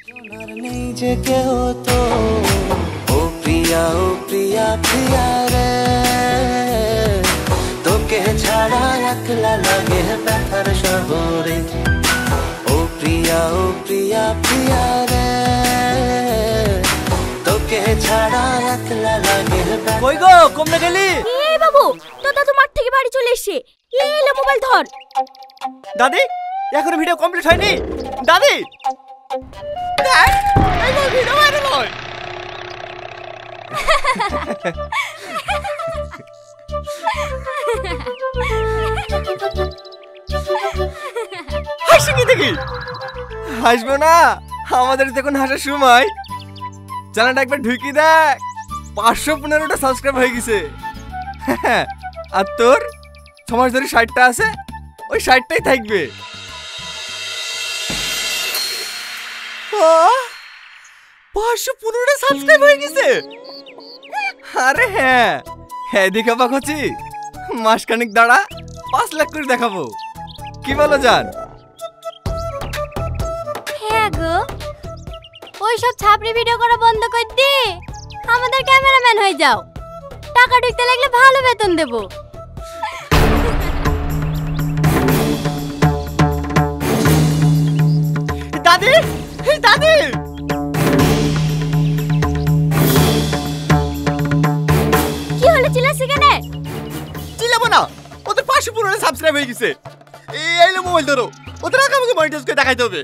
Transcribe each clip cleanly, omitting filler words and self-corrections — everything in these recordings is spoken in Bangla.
তোকে ছাড়া একলা লাগে ব্যথার শহরে ও প্রিয়া প্রিয়া রে তোকে ছাড়া একলা লাগে। কই গো কমনে গেলি? এই বাবু তো দাদু মাঠ থেকে বাড়ি চলে এসেছে। এই লে মোবাইল ধর। দাদি এখনো ভিডিও কমপ্লিট হয়নি। দাদি দেখ এই ভিডিও ভাইরাল হয়। হাসি কি দেখি? হাসবো না, আমাদের দেখুন হাসার সময়। চ্যানেলটা একবার ঢুকি দেখ, 515টা সাবস্ক্রাইব হয়ে গেছে। আর তোর 6 মাস ধরে 60টা আছে, ওই 60টাই থাকবে। 515টা সাবস্ক্রাইব হয়ে গেছে। আরে হ্যাঁ হ্যাঁ দেখে অবাক হচ্ছি। মাসখানিক দাঁড়া 5 লাখ করে দেখাবো, কি বলো জান? হ্যাঁ গো, ওই সব ছাপড়ি ভিডিও করা বন্ধ করে দি, আমাদের ক্যামেরাম্যান হয়ে যাও। টাকা ঢুকতে লাগলে ভালো বেতন দেব। দাদি দাদি কি হলো চিল্লাছিস কেন? চিল্লাবো না, ওদের 515টা সাবস্ক্রাইব হয়ে গেছে। এই লো মোবাইল ধরো, ওদের আগে আমাকে মনিটাইজ করে দেখাইতে হবে।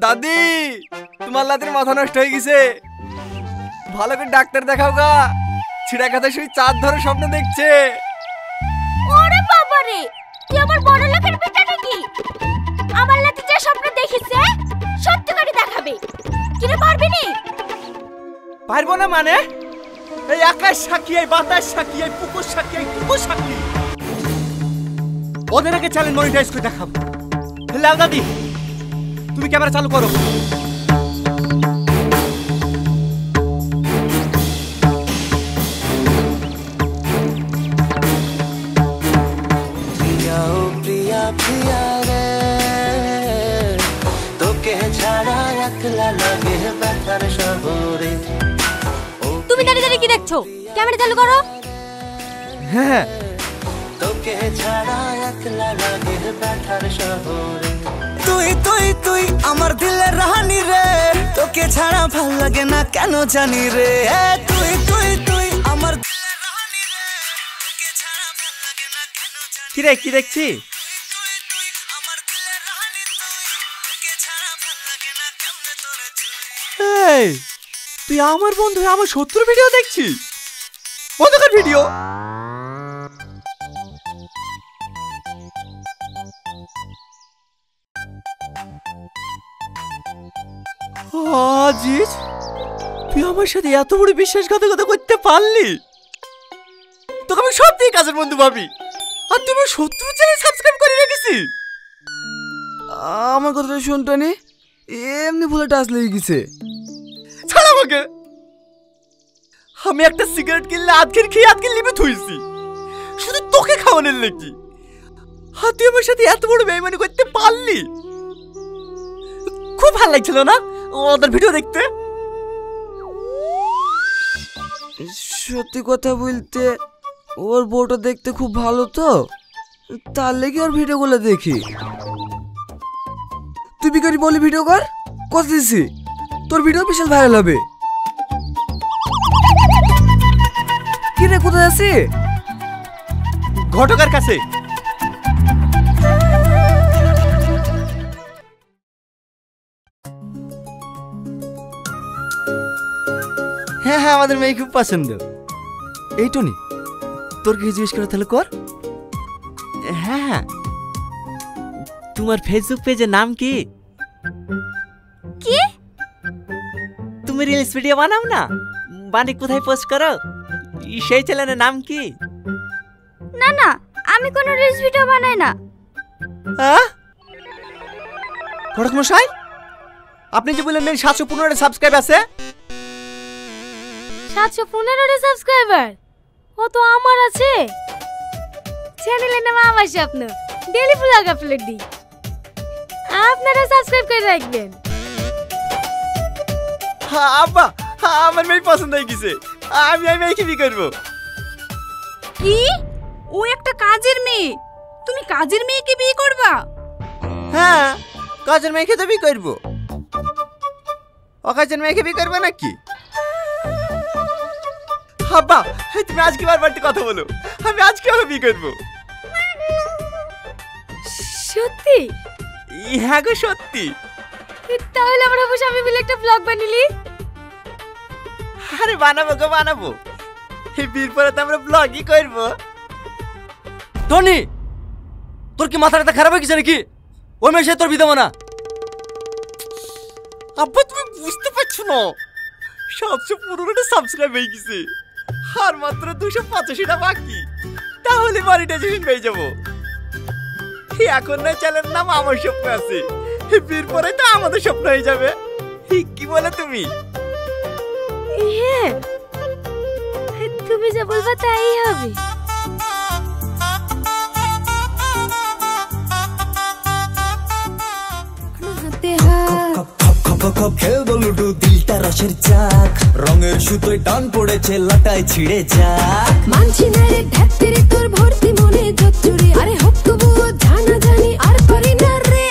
দাদি তোমার লাতের মাথা নষ্ট হয়ে গেছে, ভালো করে ডাক্তার দেখাও গা। ছিড়া কাঁথা শুয়ে চাঁদ ধরে স্বপ্ন দেখছে। ওরে বাবা রে, কি আমার বড় লোকের বেটা নাকি? আমার লাতে যে স্বপ্ন দেখিছে সত্যি করে দেখাবে। কিরে পারবি নি? পারবো না মানে? এই আকাশ সাক্ষী, এই বাতাস সাক্ষী, এই পুকুর সাক্ষী, এই কুকুর সাক্ষী। ওদের আগে চ্যানেল মনিটাইজ করে দেখাবো। লাও দাদি তুমি ক্যামেরা চালু করো। প্রিয়া রে তোকে ছাড়া একলা লাগে ব্যথার শহরে। তুমি দাঁড়িয়ে দাঁড়িয়ে কি দেখছো? ক্যামেরা চালু করো। হ্যাঁ তোকে ছাড়া একলা লাগে ব্যথার শহরে। তুই আমার দিলের রানী রে, তোকে ছাড়া ভাল লাগে না কেন জানি রে। তুই আমার দিলের রানী রে, তোকে ছাড়া ভাল লাগে না কেন জানি। কি রে কি দেখছি? আমার দিলের রানী তোকে ছাড়া ভাল লাগে না কেমনে তোরে। এই তুই আমার বন্ধু হয়ে আমার শত্রুর ভিডিও দেখছিস? বন্ধ কর ভিডিও। আজিজ তুই আমার সাথে এত বড় বিশ্বাসঘাতকতা করতে পারলি? তোকে আমি সত্যিই কাজের বন্ধু ভাবি, আর তুমি শত্রু চ্যানেল সাবস্ক্রাইব করে রেখেছিস। আমার কথাটা শুনতো নি, এমনি ভুলে টাচ লেগে গেছে। ছাড় আমাকে, আমি একটা সিগারেট কিনলে আজকের খেয়ে আজকের লিপে থুইছি শুধু তোকে খাওয়ানোর নাকি। আর তুই আমার সাথে এত বড় বেইমানি করতে পারলি? খুব ভালো লাগছিল না ওদের ভিডিও দেখতে? সত্যি কথা বলতে ওর বউটা দেখতে খুব ভালো, তো তার লেগে ওর ভিডিওগুলো দেখি। তুই বিকারি বলি ভিডিও কর, কথা দিছি তোর ভিডিও বিশাল ভাইরাল হবে। কি রে কোথায় আছি? ঘটকের কাছে। হ্যাঁ হ্যাঁ আমাদের মেয়ে খুব পছন্দ। এই টনি তোর কি জিজ্ঞেস করে তাহলে কর। হ্যাঁ তোমার ফেসবুক পেজের নাম কি? কি? তুমি রিলস ভিডিও বানাও না, বানি কোথায় পোস্ট করো, সেই চ্যানেলের নাম কি? না না, আমি কোনো রিলস ভিডিও বানাই না। ঘটক মশাই আপনি যে বললেন 715টা সাবস্ক্রাইব আছে। 715টা সাবস্ক্রাইবার ও তো আমার আছে। চ্যানেলের নাম আমার স্বপ্ন, ডেইলি ব্লগ আপলোড দিই, আপনারা সাবস্ক্রাইব করে রাখবেন। হ্যাঁ আব্বা, আমার মেয়ে পছন্দ হয়ে গেছে, আমি এই মেয়েকে বিয়ে করবো। কি? ও একটা কাজের মেয়ে, তুমি কাজের মেয়েকে বিয়ে করবা? হ্যাঁ, কাজের মেয়েকে তো বিয়ে করবো। অকাজের মেয়েকে বিয়ে করবে নাকি? আব্বা, তুমি আজকে বারবার কথা বলো, আমি আজকে ওকে বিয়ে করবো। সত্যি? হ্যাঁ গো সত্যি। তাহলে আমরা অবশ্য আমি মিলে একটা ব্লগ বানালি। আরে বানাবো গো বানাবো, এই বিয়ের পরে তো আমরা ব্লগই করবো। টনি, তোর কি মাথাটা খারাপ হয়ে গেছে নাকি? ওই মেয়ে সে তোর বিয়ে দেবো না। আব্বা তুমি বুঝতে পারছো না, 715টা সাবস্ক্রাইব হয়ে গেছে, আর মাত্র 285টা বাকি, তাহলে মনিটাইজেশন পেয়ে যাবো। এখন না চ্যানেল নাম আমার স্বপ্ন আছে, বিয়ের পরে তো আমাদের স্বপ্ন হয়ে যাবে। কি বলে তুমি? হ্যাঁ, তুমি যা বলবা তাই হবে। খেলবো লুডু, দিলটা রসের চাক, রঙের সুতোয় টান পড়েছে, লাটায় ছিঁড়ে যাক। মানছি না রে ঢাকতেরে তোর ভর্তি মনে জচ্চুরে, আরে হোক তবুও জানা জানি আর পারি না রে।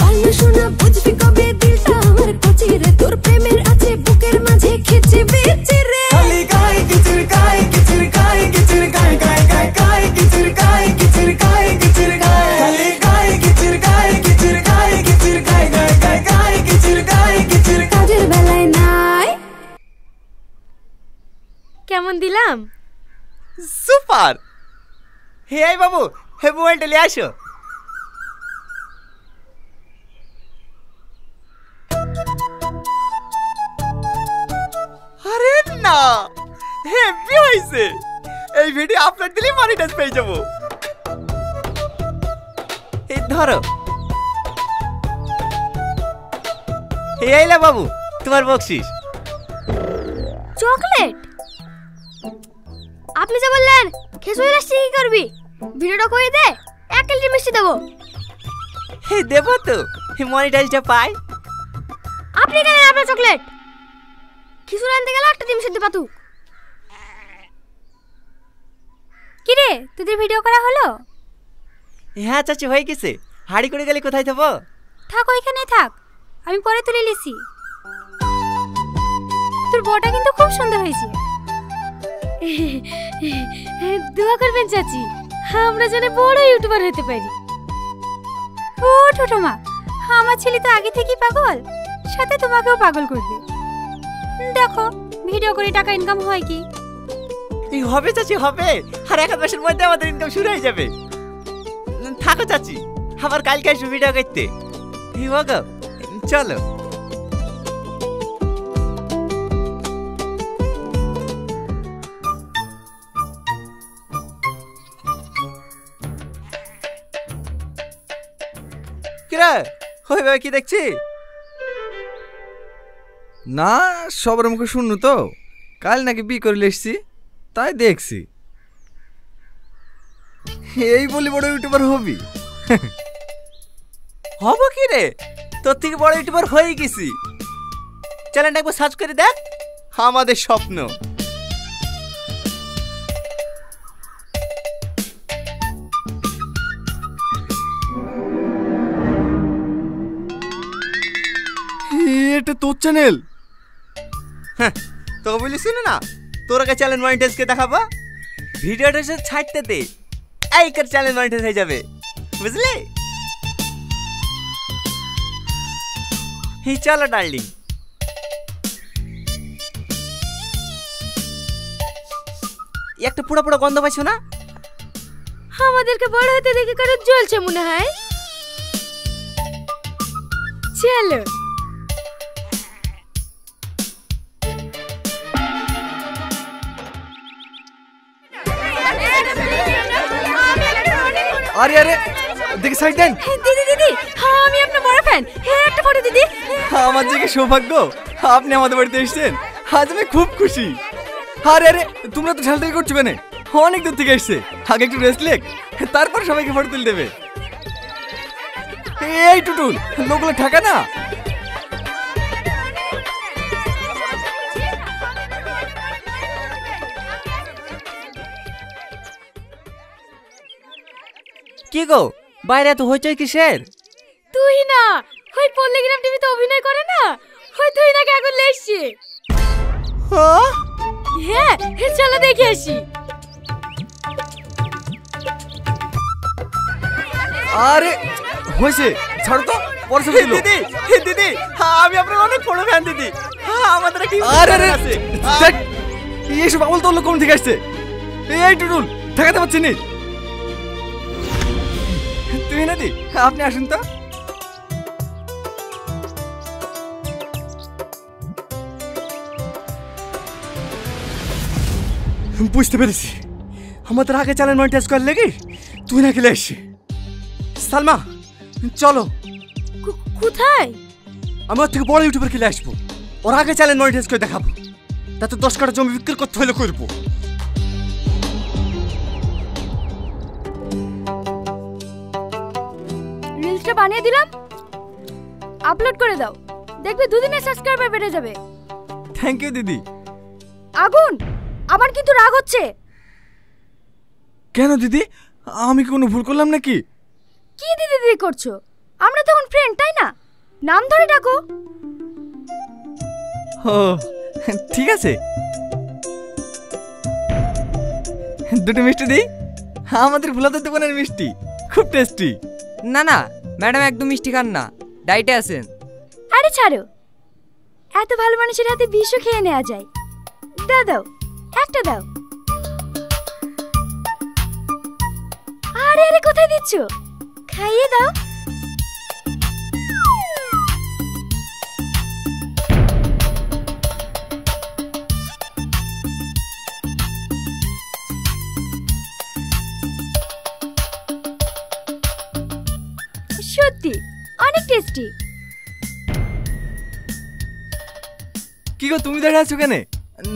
বাংলা শোনা বুঝবি কবে, দিলটা আমার কচি রে, তোর প্রেমের আছে বুকের মাঝে খেচে বেচে রে। খালি গায় কিচির গায় কিচির গায় কিচির গায় গায় গায় গায় কিচির গায় কিচির গায় কিচির গায়, খালি গায় কিচির গায় কিচির গায় কিচির গায় গায় গায় গায় কিচির গায় কিচির। কাজের বেলায় নাই। কেমন দিলাম? সুপার। হে আই বাবু, হে মোবাইলটা নিয়ে আসো। আরে না, হেভি হয়েছে। এই ভিডিও আপলোড দিলে মনিটাইজ পেয়ে যাবো। এই ধরো। হে আইলা বাবু, তোমার বকশিস। চকলেট? আপনি যা বললেন খেজুরের রাশি কি করবি? ভিডিওটা করে দে, 1 কেজি মিষ্টি দেবো। হে দেবো তো, মনিটাইজটা পাই। আপনি কেন আপনার চকলেট? খেজুর আনতে গেলে একটা ডিম সেদ্ধ পাতু। কি রে, তোদের ভিডিও করা হলো? হ্যাঁ চাচি হয়ে গেছে। হাড়ি করে গেলে কোথায় যাবো? থাক ওইখানেই থাক, আমি পরে তুলে লিসি। তোর বউটা কিন্তু খুব সুন্দর হয়েছে। দোয়া করবেন চাচি, আমরা যেন বড় ইউটিউবার হতে পারি। ও ছোট মা, আমার ছেলে তো আগে থেকেই পাগল, সাথে তোমাকেও পাগল করবে। দেখো ভিডিও করে টাকা ইনকাম হয় কি? হবে চাচি হবে, আর 1 মাসের মধ্যে আমাদের ইনকাম শুরু হয়ে যাবে। থাকো চাচি, আবার কালকে আসবো ভিডিও করতে। চলো। কিরা হয়ে ভাই কি দেখছি? না, সবার মুখে শুনু তো, কাল নাকি বিয়ে করে এসছি, তাই দেখছি। এই বলি বড় ইউটিউবার হবি? হব কি রে, তোর থেকে বড় ইউটিউবার হয়ে গেছি। চ্যানেলটা একবার সার্চ করে দেখ, আমাদের স্বপ্ন। এটা তোর চ্যানেল? হ্যাঁ, তোকে বলিস না, তোর আগে চ্যানেল মনিটাইজকে দেখাবো, ভিডিওটা সে ছাড়তে দে, এই কর চ্যানেল মনিটাইজ হয়ে যাবে, বুঝলি? চলো ডার্লিং। একটা পুরো পুরো গন্ধ পাইছো না? আমাদেরকে বড় হতে দেখে কারো জ্বলছে মনে হয়। চলো। আরে আরে দেখি সাইড দেন। দিদি দিদি, আমি আপনার বড় ফ্যান, একটা ফটো দিদি। আমার যে কি সৌভাগ্য, আপনি আমাদের বাড়িতে এসেছেন, আজ আমি খুব খুশি। আরে আরে তোমরা তো ঝালটাই করছো কেন? অনেক দূর থেকে এসছে, আগে একটু রেস্ট লেক, তারপর সবাইকে ফটো তুলে দেবে। এই টুটুল, লোকগুলো ঠেকা না। কি গো, বাইরে এত হইচই কিসের? তুই না ওই পল্লীগ্রাম টিভিতে অভিনয় করে না, ওই তুই নাকি এখন লেসছে। হ্যাঁ, চলো দেখে আসি। আরে হয়েছে, ছাড়ো তো, পরে সব দিলো। দিদি, দিদি, আমি আপনার অনেক বড় ফ্যান দিদি। আমাদের একটা আরে আরে আছে। দেখ, এইসব আমল তোর লোক কোন থেকে আসছে? এই টুটুল, ঠেকাতে পারছি নি। তুই না দি, আপনি আসুন তো। বুঝতে পেরেছি, আমাদের আগে চ্যানেল মনিটাইজ করার লেগে তুই না খেলে আসছি। সালমা চলো, কোথায়? আমি ওর থেকে বড় ইউটিউবার খেলে আসবো, ওর আগে চ্যানেল মনিটাইজ করে দেখাবো, তাতে 10 কাঠা জমি বিক্রি করতে হলে করবো। রিলসটা বানিয়ে দিলাম, আপলোড করে দাও, দেখবে দুদিনে সাবস্ক্রাইবার বেড়ে যাবে। থ্যাংক ইউ দিদি। আগুন, আমার কিন্তু রাগ হচ্ছে। কেন দিদি, আমি কি কোনো ভুল করলাম নাকি? কি দিদি দিদি করছো? আমরা তখন ফ্রেন্ড, তাই না? নাম ধরে ডাকো। ও ঠিক আছে, দুটো মিষ্টি দিই। আমাদের ভোলাদের দোকানের মিষ্টি খুব টেস্টি। না না ম্যাডাম, একদম মিষ্টি খান না, ডাইটে আছেন। আরে ছাড়ো, এত ভালো মানুষের হাতে বিষও খেয়ে নেওয়া যায়। দাও দাও, একটা দাও। আরে আরে, কোথায় দিচ্ছ? খাইয়ে দাও। সত্যি অনেক টেস্টি। কি গো, তুমি দাঁড়িয়ে আছো কেন?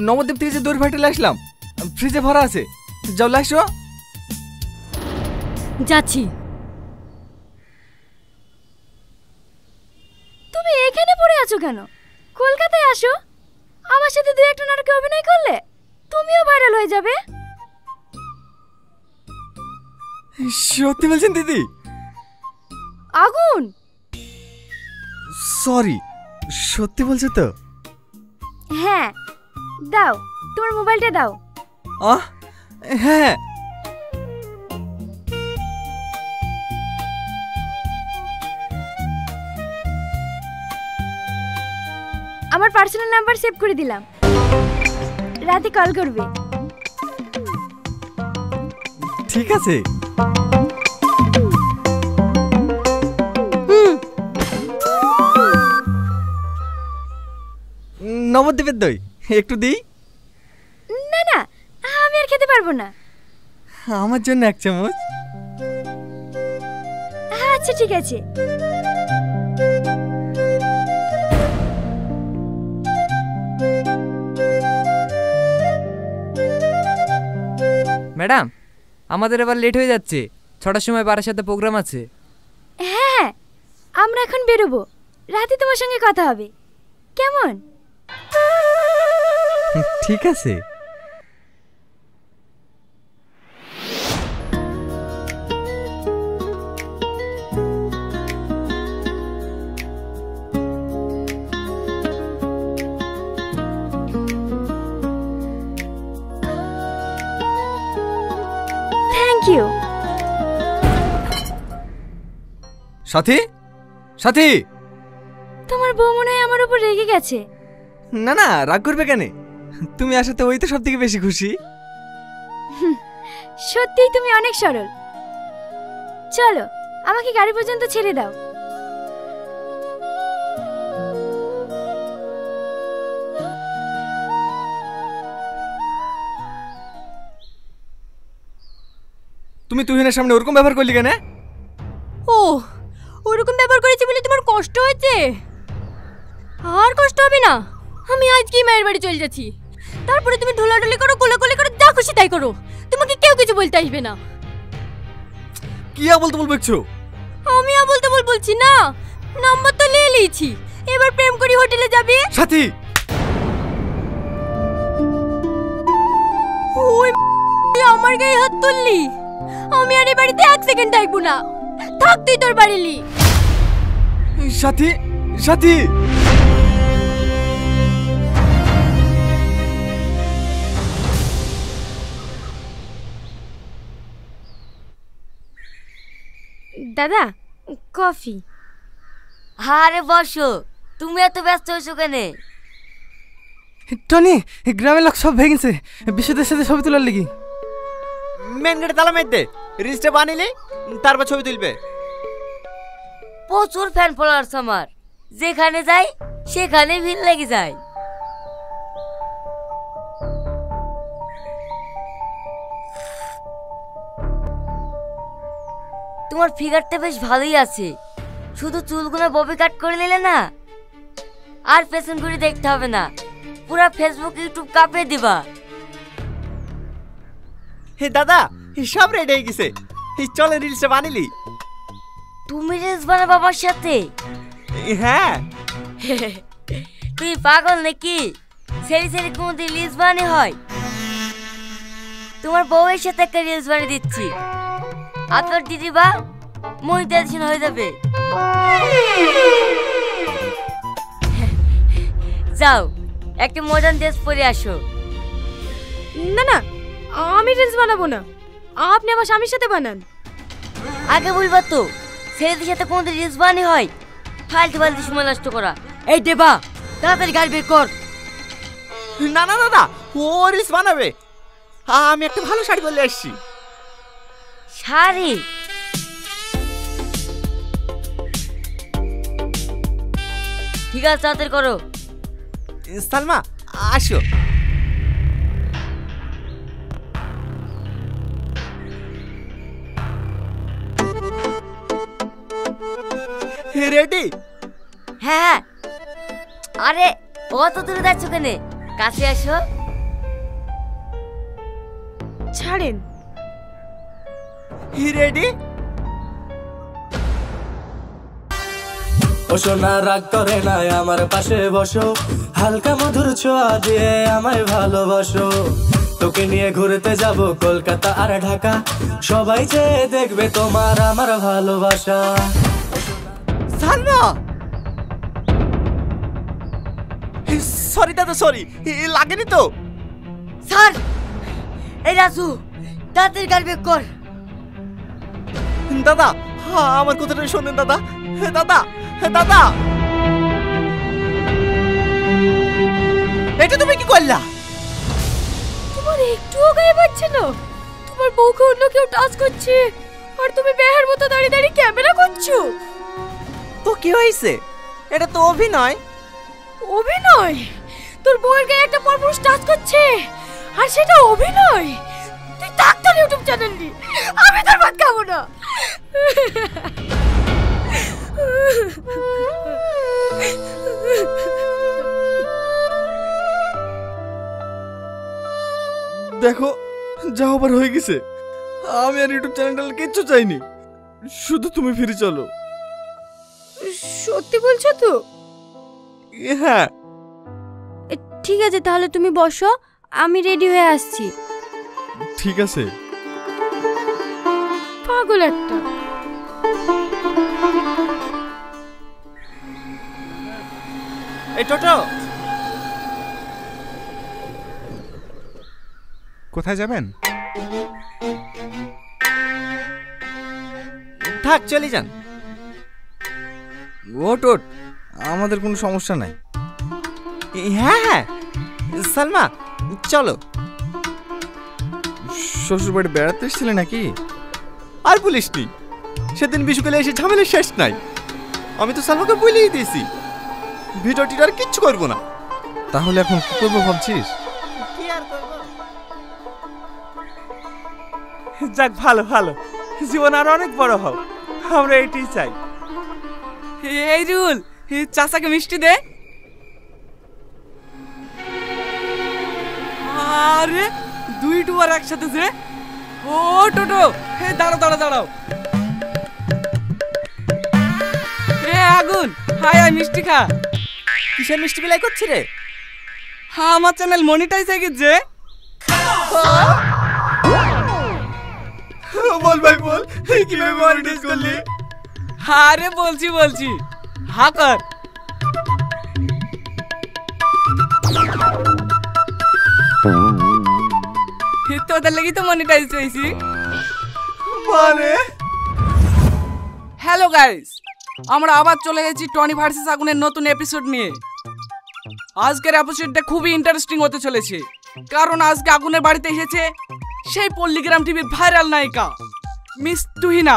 নবদ্বীপ থেকে যে দই ফাইটালে আসলাম, ফ্রিজে ভরা আছে, যাও লাইসো। যাচ্ছি। তুমি এখানে পড়ে আছো কেন? কলকাতায় আসো, আমার সাথে দুই একটা নাটকে অভিনয় করলে তুমিও ভাইরাল হয়ে যাবে। সত্যি বলছেন দিদি? আগুন, সরি, সত্যি বলছো তো? হ্যাঁ দাও, তোমার মোবাইলটা দাও। হ্যাঁ, আমার পার্সোনাল নাম্বার সেভ করে দিলাম, রাতে কল করবে। ঠিক আছে। নবদ্বীপের দই একটু দিই। না না, আমি আর খেতে পারবো না। আমার জন্য 1 চামচ। আচ্ছা ঠিক আছে। ম্যাডাম, আমাদের এবার লেট হয়ে যাচ্ছে, 6টার সময় বাড়ার সাথে প্রোগ্রাম আছে। হ্যাঁ, আমরা এখন বেরোবো, রাতে তোমার সঙ্গে কথা হবে, কেমন? ঠিক আছে। Thank you. সাথী, সাথী। তোমার বউ মনে হয় আমার উপর রেগে গেছে। না না, রাগ করবে কেন? তুমি আসাতে ওই তো সব থেকে বেশি খুশি। সত্যিই তুমি অনেক সরল। চলো, আমাকে গাড়ি পর্যন্ত ছেড়ে দাও। তুমি তুহিনের সামনে ওরকম ব্যবহার করলি কেন? ও, ওরকম ব্যবহার করেছি বলে তোমার কষ্ট হয়েছে? আর কষ্ট হবে না, আমি আজকেই মায়ের বাড়ি চলে যাচ্ছি। তারপরে তুমি ঢোলাঢুলি করো, কোলাকুলি করো, যা খুশি তাই করো, তোমাকে কেউ কিছু বলতে আসবে না। কি বলতে বলবো? আমি বলতে বলবো বলছি না, নাম্বার তো নিয়ে নিয়েছি, এবার প্রেম করি হোটেলে যাবি। সাথী ওই আমার গায়ে হাত তুললি, আমি আর এই বাড়িতে 1 সেকেন্ড থাকবো না, থাক তুই তোর বাড়িলি। সাথী সাথী দাদা কফি। আরে বসো, তুমি এত ব্যস্ত হয়েছো কেন? টনি, গ্রামের লোক সব ভেঙেছে, বিশুদের সাথে ছবি তোলার লিগি। মেন গেটে তালা মারতে, রিলসটা বানিলে তারপর ছবি তুলবে। প্রচুর ফ্যান ফলোয়ার্স আমার, যেখানে যাই সেখানে ভিড় লেগে যায়। তোমার ফিগারটা বেশ ভালোই আছে, শুধু চুলগুলো ববি কাট করে নিলে না, আর পেছন ঘুরে দেখতে হবে না, পুরা ফেসবুক ইউটিউব কাঁপিয়ে দিবা। হে দাদা, সব রেডি হয়ে গেছে, চলে রিলসটা বানিলি। তুমি রিলস বানাবো বাবার সাথে? হ্যাঁ। তুই পাগল নাকি? সেরি সেরি কোনদিন রিলস বানানো হয়? তোমার বউয়ের সাথে একটা রিলস বানিয়ে দিচ্ছি, আর তোর দিদি বা মনিটাইজেশন হয়ে যাবে। যাও একটা মডার্ন ড্রেস পরে আসো। না না, আমি রিলস বানাবো না, আপনি আমার স্বামীর সাথে বানান। আগে বলবা তো, ছেলেদের সাথে কোনদিন রিলস বানানো হয়? ফালতু ফালতু সময় নষ্ট করা। এই দেবা, তাড়াতাড়ি গাড়ি বের কর। না না দাদা, ও রিলস বানাবে, আমি একটা ভালো শাড়ি পরে আসছি। শাড়ি? ঠিক আছে, তাড়াতাড়ি করো। সালমা আসো। রেডি? হ্যাঁ। আরে অত দূরে যাচ্ছ কেন, কাছে আসো। ছাড়েন। রেডি? ও সোনা রাগ করে না, আমার পাশে বসো, হালকা মধুর ছোঁয়া দিয়ে আমায় ভালোবাসো। তোকে নিয়ে ঘুরতে যাব কলকাতা আর ঢাকা, সবাই চেয়ে দেখবে তোমার আমার ভালোবাসা। সালমা, সরি দাদা, সরি, লাগেনি তো। স্যার, এই রাজু, তাড়াতাড়ি গাড়ি বের কর। দাদা, আমার কথাটা শোনেন দাদা। দাদা দাদা, এটা তুমি কি করলা? তোমার একটুও গায়ে বাজছে না? তোমার বউকে অন্য কেউ টাচ করছে, আর তুমি বেহার মতো দাঁড়িয়ে দাঁড়িয়ে ক্যামেরা করছো। তো কি হয়েছে? এটা তো অভিনয়। অভিনয়? তোর বউয়ের গায়ে একটা পরপুরুষ টাচ করছে, আর সেটা অভিনয়? তুই ডাক্তার ইউটিউব চ্যানেল নি, আমি তোর ভাত খাবো না। দেখো, যা হবার হয়ে গেছে, আমি আর ইউটিউব চ্যানেল কিচ্ছু চাইনি, শুধু তুমি ফিরে চলো। সত্যি বলছো তো? হ্যাঁ। ঠিক আছে, তাহলে তুমি বসো, আমি রেডি হয়ে আসছি। ঠিক আছে। পাগল একটা। এই টোটো, কোথায় যাবেন? থাক, চলে যান। ওট ওট, আমাদের কোনো সমস্যা নাই। হ্যাঁ হ্যাঁ, সালমা চলো। শ্বশুর বাড়ি বেড়াতে এসেছিলে নাকি? আর বলিস নি, সেদিন বিশুকালে এসে ঝামেলা শেষ নাই। আমি তো সালমাকে বলেই দিয়েছি ভিডিওটির আর কিচ্ছু করবো না। তাহলে এখন কি করবো ভাবছিস? কি আর করবো? যাক, ভালো ভালো, জীবন আর অনেক বড় হোক, আমরা এটাই চাই। এই রুল, চাচাকে মিষ্টি দে। আরে দুই টুয়ার একসাথে যে। ও টোটো, দাঁড়াও দাঁড়াও দাঁড়াও। আগুন, হাই আই মিষ্টি খা। কিসের মিষ্টি বিলাই করছি রে? হ্যাঁ আমার চ্যানেল মনিটাইজ হয়ে গেছে। বল ভাই বল, কিভাবে মনিটাইজ করলি? আরে বলছি হা কর। তোদের লাগি তো মনিটাইজ হয়েছি। মানে হ্যালো গাইস, আমরা আবার চলে গেছি টনি ভার্সেস আগুনের নতুন এপিসোড নিয়ে। আজকের এপিসোডটা খুবই ইন্টারেস্টিং হতে চলেছে, কারণ আজকে আগুনের বাড়িতে এসেছে সেই পল্লীগ্রাম টিভির ভাইরাল নায়িকা মিস তুহিনা।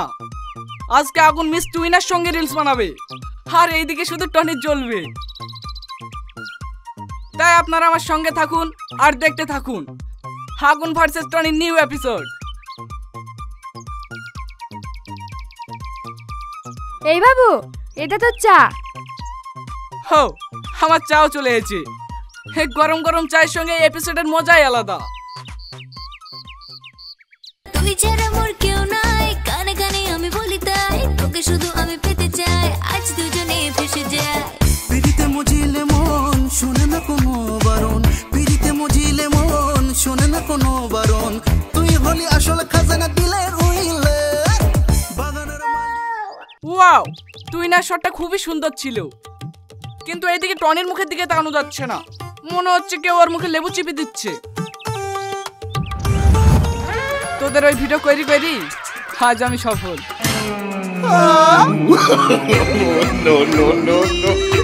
আজকে আগুন মিস তুহিনার সঙ্গে রিলস বানাবে, আর এইদিকে শুধু টনি জ্বলবে। তাই আপনারা আমার সঙ্গে থাকুন আর দেখতে থাকুন আগুন ভার্সেস টনি নিউ এপিসোড। এই বাবু, এটা তো চা। হো, আমার চাও চলে এসেছে। গরম গরম চায়ের সঙ্গে এপিসোডের মজাই আলাদা। তুই ছাড়া মোর কেউ নাই, কানে কানে আমি বলি তাই, তোকে শুধু আমি পেতে চাই, আজ দুজনে ফেসে যাই। পিড়িতে মজিলে মন শুনে না কোনো বারণ, পিড়িতে মজিলে মন শুনে না কোনো বারণ, তুই হলি আসল খাজানা দিলের উইলে বাগানের ওয়াও, তুহিনার শটটা খুবই সুন্দর ছিল, কিন্তু এইদিকে টনির মুখের দিকে তাকানো যাচ্ছে না। মনে হচ্ছে কেউ ওর মুখে লেবু চিপে দিচ্ছে। তোদের ওই ভিডিও করি আজ আমি সফল। No, no, no, no.